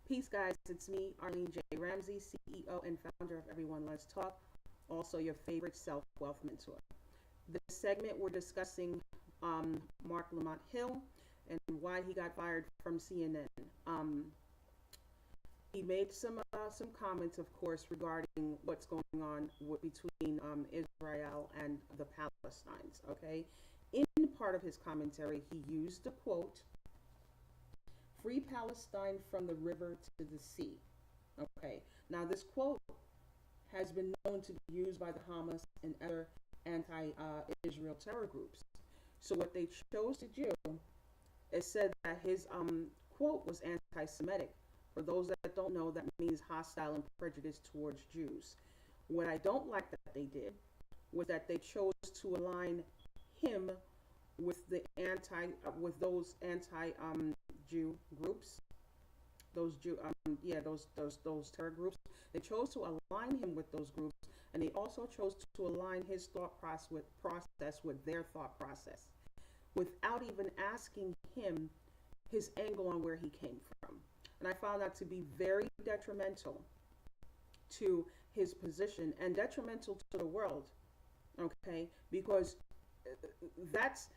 Peace, guys. It's me, Arlene J. Ramsey, CEO and founder of Everyone Let's Talk, also your favorite self-wealth mentor. This segment, we're discussing Marc Lamont Hill and why he got fired from CNN. He made some comments, of course, regarding what's going on between Israel and the Palestinians. Okay, in part of his commentary, he used the quote, "Free Palestine from the river to the sea." Okay, now this quote has been known to be used by the Hamas and other anti-Israel terror groups. So what they chose to do is said that his quote was anti-Semitic. For those that don't know, that means hostile and prejudiced towards Jews. What I don't like that they did was that they chose to align him with the those anti-Jew groups, those terror groups. They chose to align him with those groups, and they also chose to align his thought process with their thought process, without even asking him his angle on where he came from. And I found that to be very detrimental to his position and detrimental to the world, okay? Because that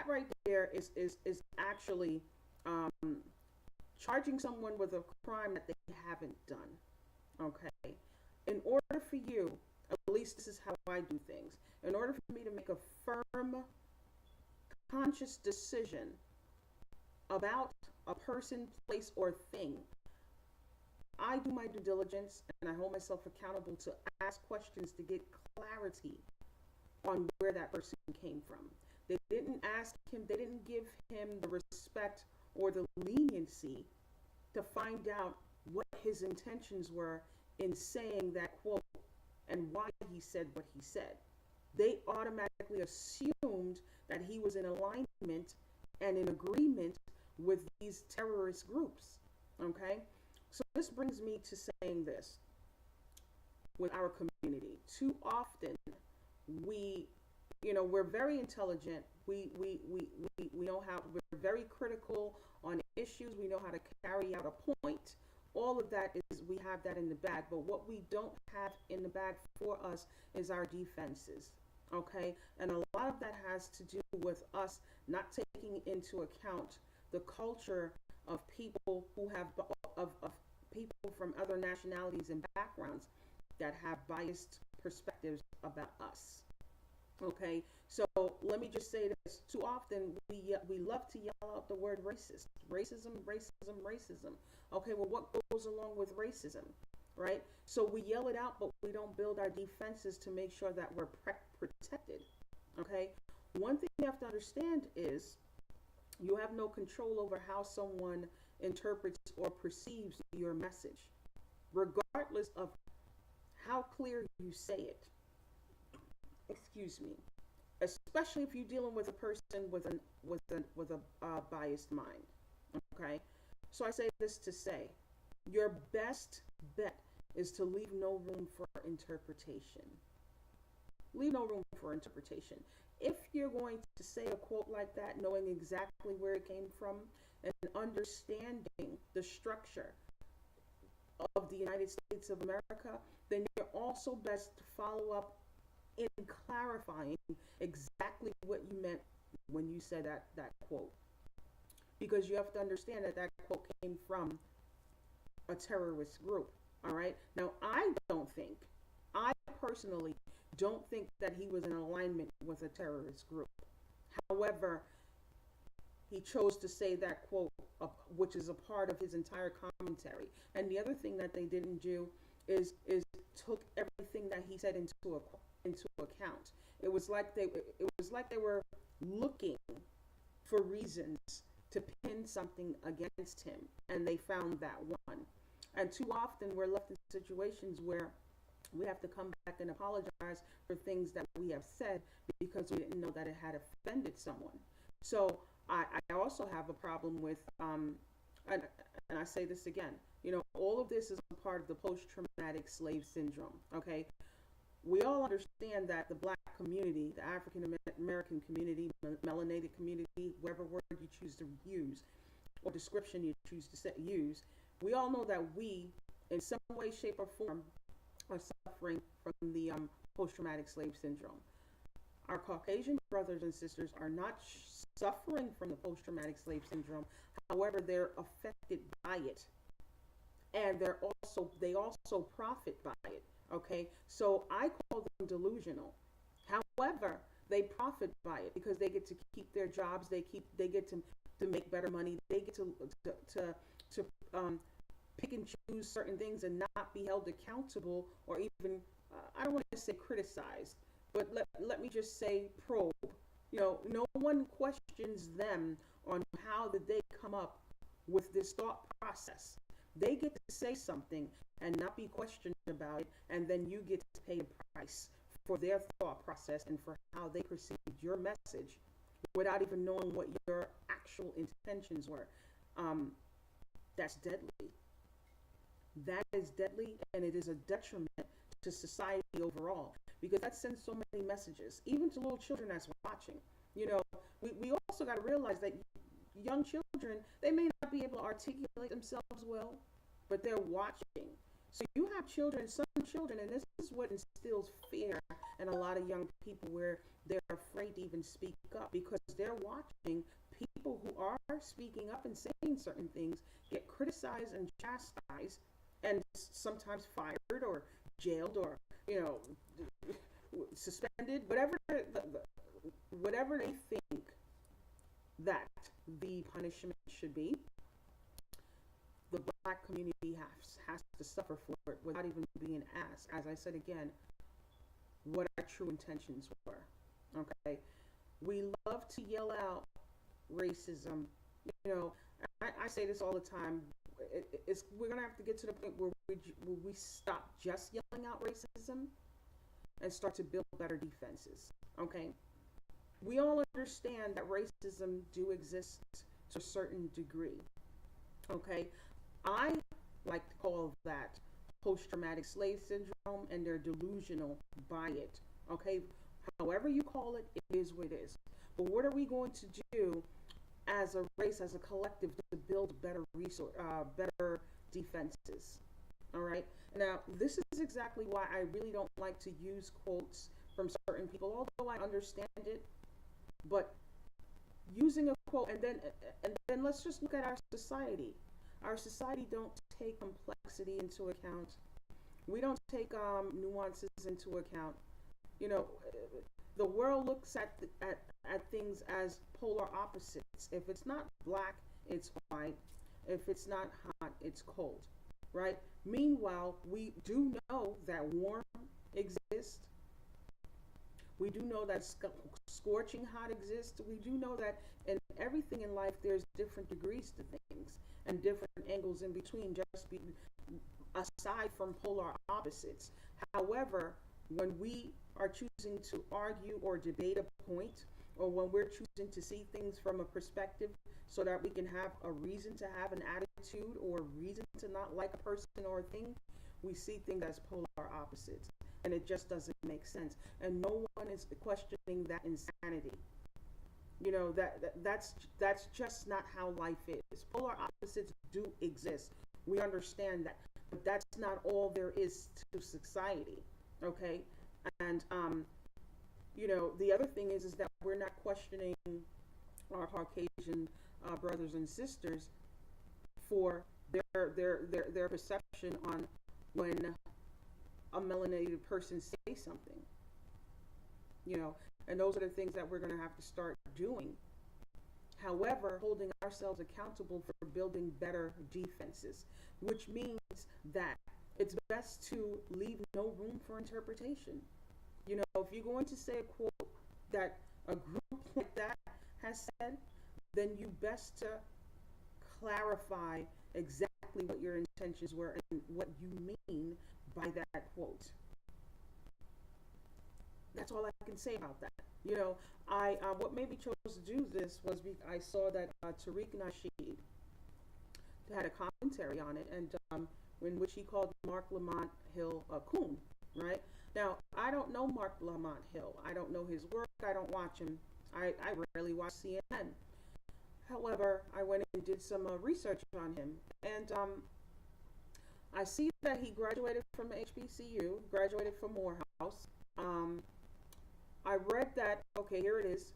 right there is actually charging someone with a crime that they haven't done, okay? In order for you, at least this is how I do things, in order for me to make a firm, conscious decision about a person, place, or thing, I do my due diligence and I hold myself accountable to ask questions to get clarity on where that person came from. They didn't ask him, they didn't give him the respect or the leniency to find out what his intentions were in saying that quote and why he said what he said. They automatically assumed that he was in alignment and in agreement with these terrorist groups, okay? So this brings me to saying this with our community. Too often, we're very intelligent. We know how, we're very critical on issues. We know how to carry out a point. All of that we have that in the bag, but what we don't have in the bag for us is our defenses, okay? And a lot of that has to do with us not taking into account the culture of people who have of people from other nationalities and backgrounds that have biased perspectives about us. Okay, so let me just say this: too often we love to yell out the word racism. Okay, well, what goes along with racism, right? So we yell it out, but we don't build our defenses to make sure that we're protected. Okay, one thing you have to understand is you have no control over how someone interprets or perceives your message, regardless of how clear you say it. Excuse me. Especially if you're dealing with a person with a biased mind. Okay? So I say this to say, your best bet is to leave no room for interpretation. Leave no room for interpretation. If you're going to say a quote like that, knowing exactly where it came from and understanding the structure of the United States of America, then you're also best to follow up in clarifying exactly what you meant when you said that quote. Because you have to understand that quote came from a terrorist group, all right? Now, I personally don't think that he was in alignment with a terrorist group. However, he chose to say that quote, which is a part of his entire commentary. And the other thing that they didn't do is took everything that he said into account. It was like they were looking for reasons to pin something against him, and they found that one. And too often we're left in situations where we have to come back and apologize for things that we have said because we didn't know that it had offended someone. So I also have a problem with, and I say this again, all of this is a part of the post-traumatic slave syndrome, okay? We all understand that the Black community, the African American community, melanated community, whatever word you choose to use or description you choose to use, we all know that we, in some way, shape, or form, are suffering from the post-traumatic slave syndrome. Our Caucasian brothers and sisters are not suffering from the post-traumatic slave syndrome. However, they're affected by it, and they also profit by it. Okay, so I call them delusional. However, they profit by it because they get to keep their jobs. They get to make better money. They get to pick and choose certain things and not be held accountable, or even I don't want to say criticized, but let me just say probe. No one questions them on how did they come up with this thought process. They get to say something and not be questioned about it, and then you get to pay a price for their thought process and for how they perceived your message without even knowing what your actual intentions were. That's deadly. That is deadly, and it is a detriment to society overall, because that sends so many messages, even to little children that's watching. We also got to realize that young children, they may not be able to articulate themselves well, but they're watching. So you have some children, and this is what instills fear in a lot of young people, where they're afraid to even speak up because they're watching people who are speaking up and saying certain things get criticized and chastised, and sometimes fired or jailed or suspended, whatever they think that the punishment should be. The Black community has to suffer for it without even being asked. As I said again, what our true intentions were. Okay, we love to yell out racism. I say this all the time. We're gonna have to get to the point where we stop just yelling out racism and start to build better defenses. Okay, we all understand that racism do exist to a certain degree. Okay, I like to call that post-traumatic slave syndrome, and they're delusional by it. Okay, however you call it, it is what it is. But what are we going to do as a race, as a collective, to build better better defenses? All right. Now, this is exactly why I really don't like to use quotes from certain people, although I understand it. But using a quote, and then let's just look at our society. Our society don't take complexity into account. We don't take nuances into account. The world looks at things as polar opposites. If it's not black, it's white. If it's not hot, it's cold, right? Meanwhile, we do know that warm exists. We do know that scorching hot exists. We do know that in everything in life, there's different degrees to things and different angles in between, aside from polar opposites. However, when we are choosing to argue or debate a point, or when we're choosing to see things from a perspective so that we can have a reason to have an attitude or a reason to not like a person or a thing, we see things as polar opposites. And it just doesn't make sense. And no one is questioning that insanity. That's just not how life is. Polar opposites do exist. We understand that. But that's not all there is to society. Okay? And the other thing is that we're not questioning our Caucasian brothers and sisters for their perception on when a melanated person say something. And those are the things that we're going to have to start doing. However, holding ourselves accountable for building better defenses, which means that it's best to leave no room for interpretation. If you're going to say a quote that a group like that has said, then you best to clarify exactly what your intentions were and what you mean by that quote. That's all I can say about that. What made me chose to do this was I saw that Tariq Nasheed had a commentary on it, and in which he called Marc Lamont Hill a coon, right? Now, I don't know Marc Lamont Hill. I don't know his work. I don't watch him. I rarely watch CNN. However, I went and did some research on him, and I see that he graduated from HBCU, graduated from Morehouse. Um, I read that, okay, here it is.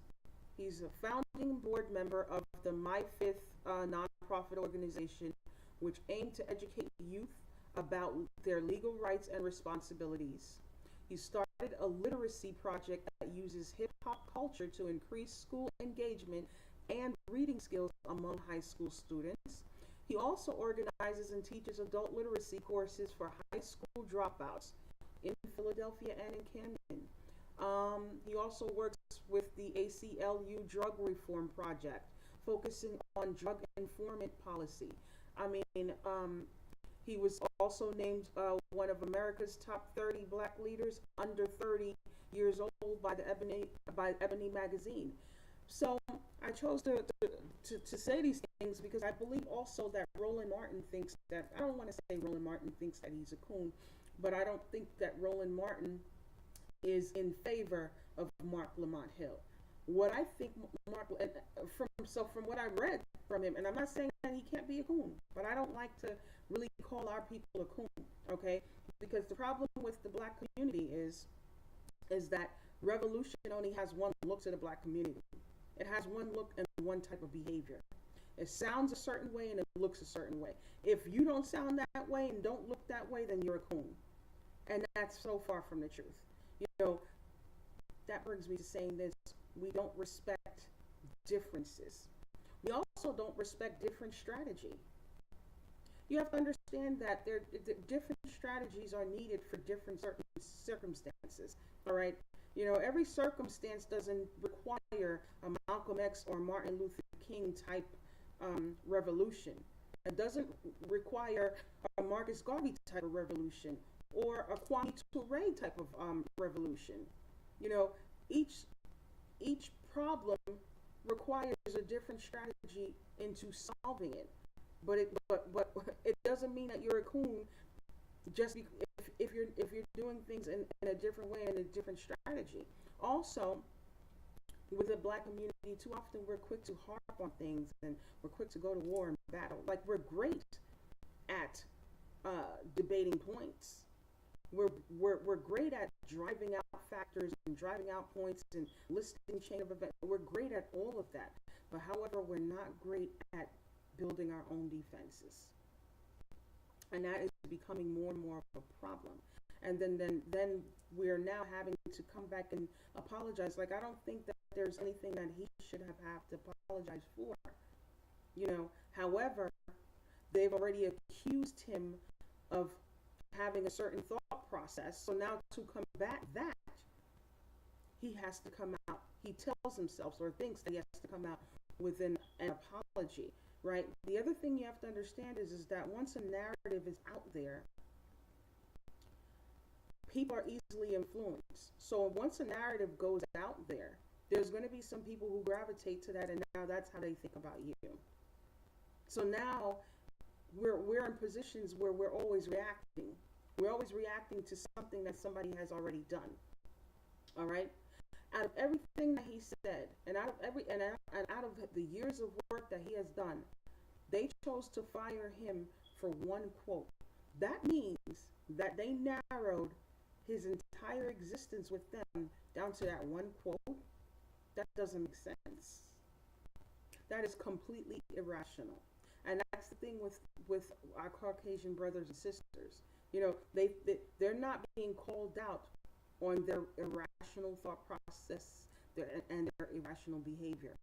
He's a founding board member of the My Fifth nonprofit organization, which aimed to educate youth about their legal rights and responsibilities. He started a literacy project that uses hip hop culture to increase school engagement and reading skills among high school students. He also organizes and teaches adult literacy courses for high school dropouts in Philadelphia and in Camden. He also works with the ACLU Drug Reform Project, focusing on drug enforcement policy. I mean, he was also named one of America's top 30 black leaders under 30 years old by Ebony magazine. So I chose to say these things because I believe also that Roland Martin thinks that, I don't want to say Roland Martin thinks that he's a coon, but I don't think that Roland Martin is in favor of Marc Lamont Hill. What I think from what I read from him, and I'm not saying that he can't be a coon, but I don't like to really call our people a coon, okay? Because the problem with the black community is that revolution only has one look to the black community. It has one look and one type of behavior. It sounds a certain way and it looks a certain way. If you don't sound that way and don't look that way, then you're a coon. And that's so far from the truth. You know, that brings me to saying this. We don't respect differences. We also don't respect different strategy. You have to understand that different strategies are needed for different certain circumstances. All right. You know, every circumstance doesn't require a Malcolm X or Martin Luther King type revolution. It doesn't require a Marcus Garvey type of revolution or a Kwame Ture type of revolution. You know, each problem requires a different strategy into solving it. But it doesn't mean that you're a coon just if you're doing things in a different way and a different strategy. Also, with the black community, too often we're quick to harp on things and we're quick to go to war and battle. Like, we're great at debating points. We're great at driving out factors and driving out points and listing chain of events. We're great at all of that. But however, we're not great at building our own defenses. And that is becoming more and more of a problem. And then we're now having to come back and apologize. Like, I don't think that there's anything that he should have to apologize for. You know, however, they've already accused him of having a certain thought process. So now to combat that, he has to come out. He tells himself or thinks that he has to come out with an apology, right? The other thing you have to understand is that once a narrative is out there, people are easily influenced. So once a narrative goes out there, there's going to be some people who gravitate to that, and now that's how they think about you. So now we're in positions where we're always reacting. We're always reacting to something that somebody has already done. All right? Out of everything that he said, and out of the years of work that he has done, they chose to fire him for one quote. That means that they narrowed his entire existence with them down to that one quote. That doesn't make sense. That is completely irrational. And that's the thing with our Caucasian brothers and sisters. You know, they're not being called out on their irrational thought process and their irrational behavior.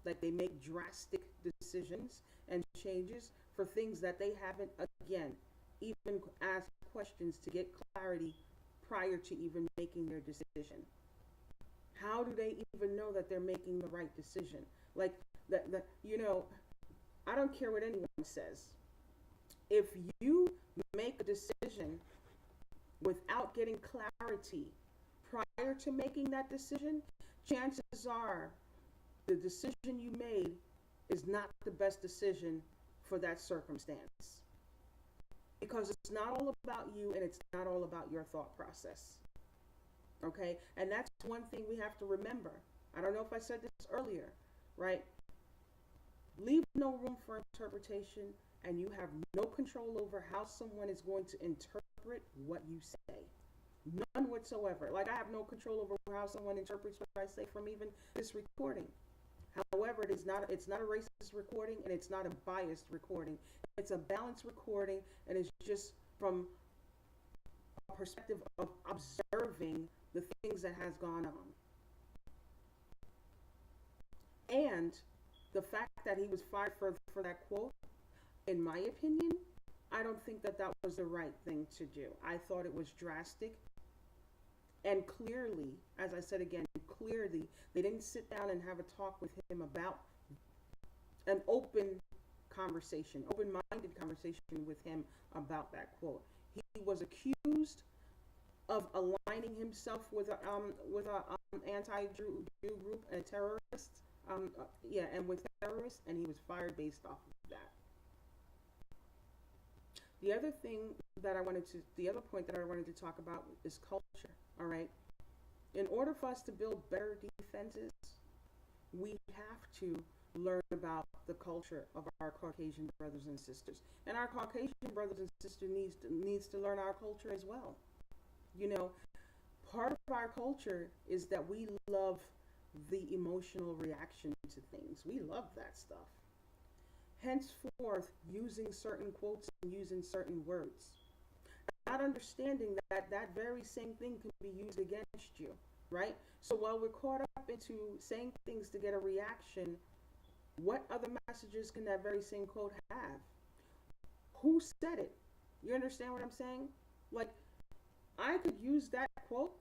Like, they make drastic decisions and changes for things that they haven't, again, even asked questions to get clarity prior to even making their decision. How do they even know that they're making the right decision? Like, you know, I don't care what anyone says. If you make a decision without getting clarity prior to making that decision, chances are the decision you made is not the best decision for that circumstance. Because it's not all about you and it's not all about your thought process. Okay? And that's one thing we have to remember. I don't know if I said this earlier, right? Leave no room for interpretation and you have no control over how someone is going to interpret what you say. None whatsoever. Like, I have no control over how someone interprets what I say from even this recording. However, it's not a racist recording, and it's not a biased recording. It's a balanced recording, and it's just from a perspective of observing the things that has gone on. And the fact that he was fired for that quote, in my opinion, I don't think that was the right thing to do. I thought it was drastic. And clearly, as I said again, clearly, they didn't sit down and have a talk with him about an open-minded conversation with him about that quote. He was accused of aligning himself with a anti-Jew group and terrorists. And with terrorists, and he was fired based off of that. The other point that I wanted to talk about is culture. All right. In order for us to build better defenses, we have to learn about the culture of our Caucasian brothers and sisters, and our Caucasian brothers and sisters needs to learn our culture as well. You know, part of our culture is that we love the emotional reaction to things. We love that stuff. Henceforth, using certain quotes and using certain words, not understanding that that very same thing can be used against you, right? So while we're caught up into saying things to get a reaction, what other messages can that very same quote have? Who said it? You understand what I'm saying? Like, I could use that quote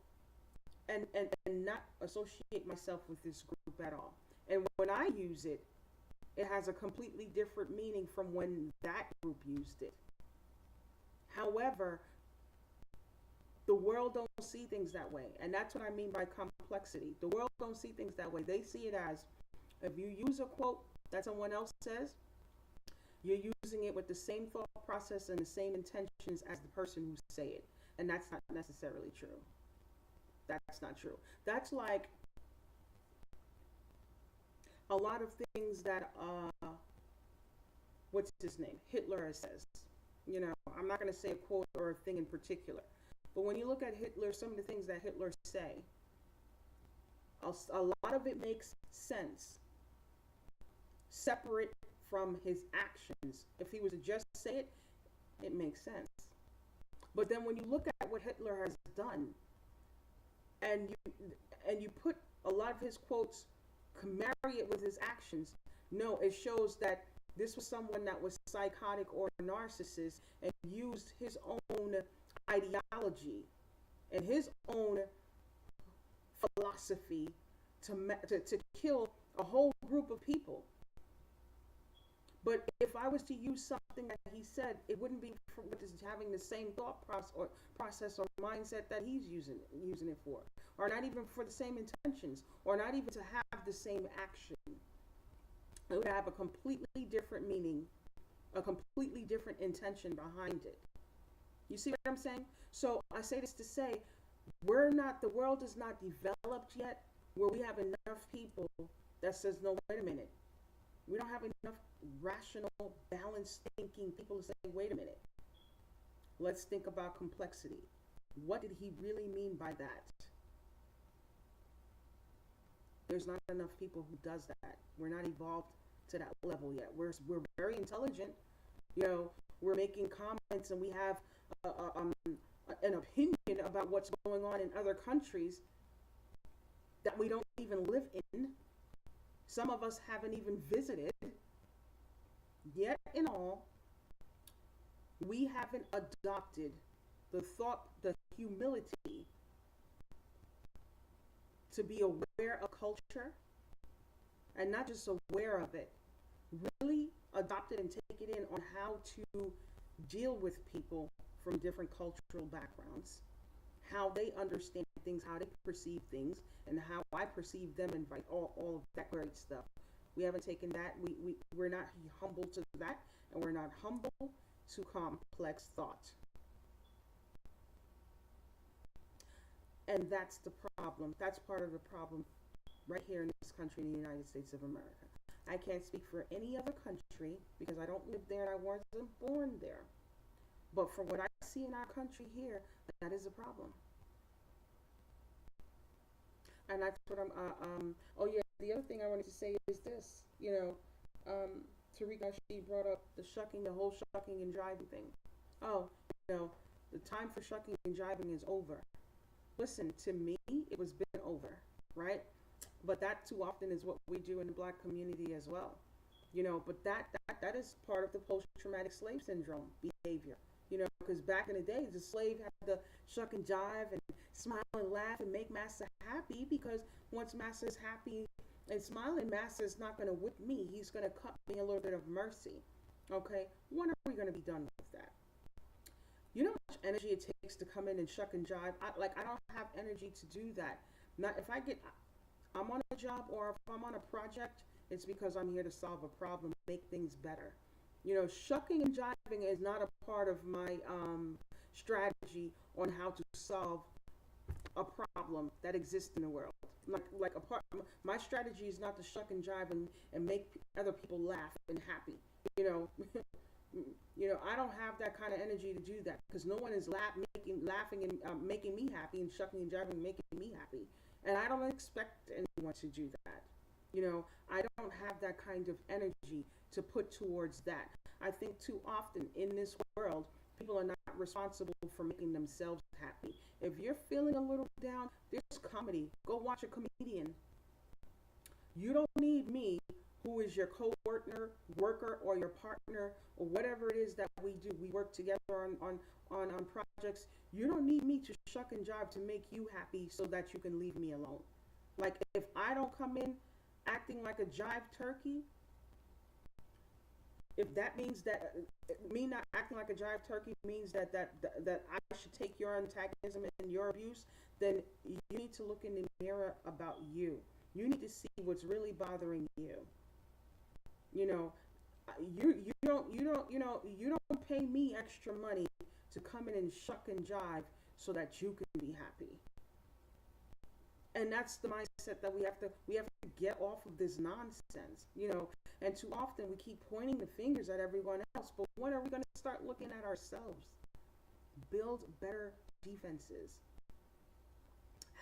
and not associate myself with this group at all. And when I use it, it has a completely different meaning from when that group used it. However, the world don't see things that way. And that's what I mean by complexity. The world don't see things that way. They see it as, if you use a quote that someone else says, you're using it with the same thought process and the same intentions as the person who say it. And that's not necessarily true. That's not true. That's like a lot of things that, what's his name? Hitler says. You know, I'm not going to say a quote or a thing in particular. But when you look at Hitler, some of the things that Hitler say, a lot of it makes sense. Separate from his actions. If he was to just say it, it makes sense. But then when you look at what Hitler has done, and you put a lot of his quotes, marry it with his actions, no, it shows that this was someone that was psychotic or narcissist and used his own ideology and his own philosophy to kill a whole group of people. But if I was to use something that he said, it wouldn't be for having the same thought process or mindset that he's using it for, or not even for the same intentions, or not even to have the same action. It would have a completely different meaning, a completely different intention behind it. You see what I'm saying? So I say this to say, the world is not developed yet where we have enough people that says, no, wait a minute. We don't have enough rational, balanced thinking people to say, wait a minute. Let's think about complexity. What did he really mean by that? There's not enough people who does that. We're not evolved to that level yet. We're very intelligent. You know, we're making comments and we have an opinion about what's going on in other countries that we don't even live in. Some of us haven't even visited. Yet in all, we haven't adopted the humility to be aware of culture, and not just aware of it, really adopt it and take it in on how to deal with people from different cultural backgrounds, how they understand things, how they perceive things, and how I perceive them, and all of that great stuff. We haven't taken that. We're not humble to that, and we're not humble to complex thought. And that's the problem. That's part of the problem right here in this country, in the United States of America. I can't speak for any other country because I don't live there and I wasn't born there. But for what I see in our country here, that is a problem. And that's what oh yeah, the other thing I wanted to say is this, Tarika, she brought up the whole shucking and jiving thing. Oh, the time for shucking and jiving is over. Listen, to me, it was been over, right? But that too often is what we do in the black community as well. But that is part of the post-traumatic slave syndrome behavior. Because back in the day, the slave had to shuck and jive and smile and laugh and make master happy, because once master is happy and smiling, master is not going to whip me. He's going to cut me a little bit of mercy. Okay? When are we going to be done with that? You know how much energy it takes to come in and shuck and jive? I don't have energy to do that. Not if I'm on a job or if I'm on a project, it's because I'm here to solve a problem, make things better. Shucking and jiving is not a part of my strategy on how to solve a problem that exists in the world. My strategy is not to shuck and jive and make other people laugh and happy. I don't have that kind of energy to do that, because no one is laughing and making me happy, and shucking and jiving and making me happy. And I don't expect anyone to do that. I don't have that kind of energy to put towards that. I think too often in this world, people are not responsible for making themselves happy. If you're feeling a little down, there's comedy. Go watch a comedian. You don't need me, who is your worker, or your partner, or whatever it is that we do. We work together on projects. You don't need me to shuck and jive to make you happy so that you can leave me alone. Like, if I don't come in acting like a jive turkey, if that means that me not acting like a jive turkey means that I should take your antagonism and your abuse, then you need to look in the mirror about you. You need to see what's really bothering you. You don't pay me extra money to come in and shuck and jive so that you can be happy. And that's the mindset that we have to get off of this nonsense, And too often we keep pointing the fingers at everyone else, but when are we going to start looking at ourselves? Build better defenses.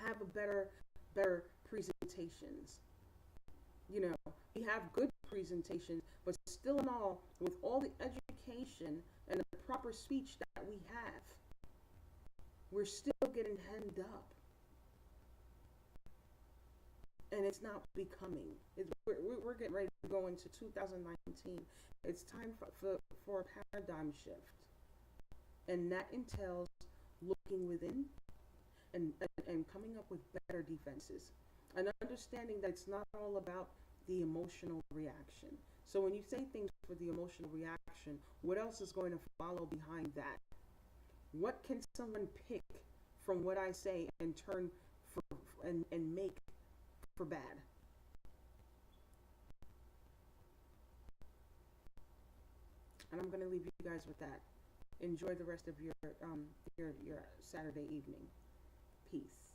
Have a better presentations. We have good presentations, but still in all, with all the education and the proper speech that we have, we're still getting hemmed up. And it's not becoming. We're getting ready to go into 2019. It's time for a paradigm shift. And that entails looking within and coming up with better defenses. And understanding that it's not all about the emotional reaction. So when you say things for the emotional reaction, what else is going to follow behind that? What can someone pick from what I say and turn and make for bad? And I'm going to leave you guys with that. Enjoy the rest of your Saturday evening. Peace.